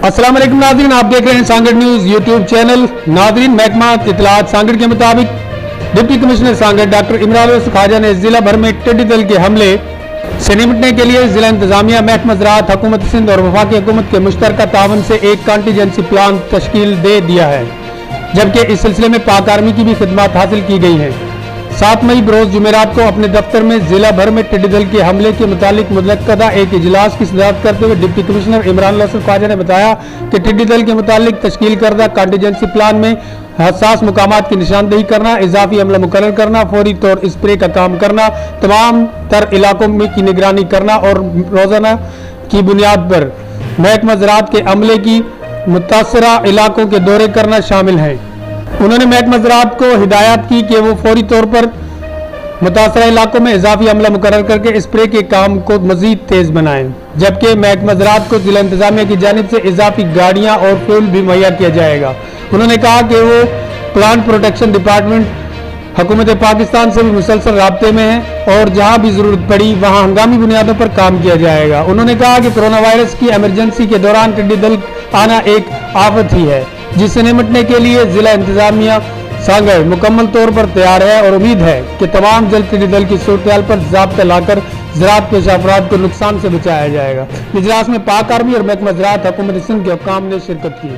अस्सलाम वालेकुम नाज़रीन, आप देख रहे हैं सांगड़ न्यूज़ यूट्यूब चैनल। नाज़रीन, महकमा इत्तलात सांगड़ के मुताबिक deputy commissioner Sanghar doctor Imran Khwaja ने जिला भर में टिड्डी दल के हमले से निपटने के लिए जिला इंतजामिया, महकमा ज़राअत, हुकूमत सिंध और वफाकी हुकूमत के मुश्तरका तावन से एक कॉन्टीजेंसी प्लान तश्कील दे दिया है, जबकि इस सिलसिले में पाक आर्मी की भी खिदमत हासिल की गई है। 7 मई बरोज जुमेरात को अपने दफ्तर में जिला भर में टिड्डी दल के हमले के मुतालिक मुनक्कदा एक इजलास की सदारत करते हुए डिप्टी कमिश्नर इमरान ख्वाजा ने बताया कि टिड्डी दल के मुतालिक तश्कील करदा कॉन्टीजेंसी प्लान में हसास मुकामात की निशानदेही करना, इजाफी अमला मुकर्रर करना, फौरी तौर स्प्रे का काम करना, तमाम तर इलाकों में की निगरानी करना और रोजाना की बुनियाद पर महकमा ज़राअत के अमले की मुतासरा इलाकों के दौरे करना शामिल है। उन्होंने महकमा ज़राअत को हिदायत की कि वो फौरी तौर पर मुतासरा इलाकों में इजाफी अमला मुकर्रर करके स्प्रे के काम को मजीद तेज बनाएं, जबकि महकमा ज़राअत को जिला इंतजामिया की जानिब से इजाफी गाड़ियां और फ्यूल भी मुहैया किया जाएगा। उन्होंने कहा कि वो प्लांट प्रोटेक्शन डिपार्टमेंट हुकूमत पाकिस्तान से भी मुसलसल राब्ते में है और जहां भी जरूरत पड़ी वहां हंगामी बुनियादों पर काम किया जाएगा। उन्होंने कहा कि कोरोना वायरस की इमरजेंसी के दौरान टिड्डी दल आना एक आफत ही है, जिससे निपटने के लिए जिला इंतजामिया सांगड़ मुकम्मल तौर पर तैयार है और उम्मीद है कि तमाम जल्द टिड्डी दल की सूरत पर ज़ाब्ता लाकर ज़राअत पेशा अफराद को नुकसान से बचाया जाएगा। इजलास में पाक आर्मी और महकमा ज़राअत, हुकूमत सिंध के हुक्काम ने शिरकत की।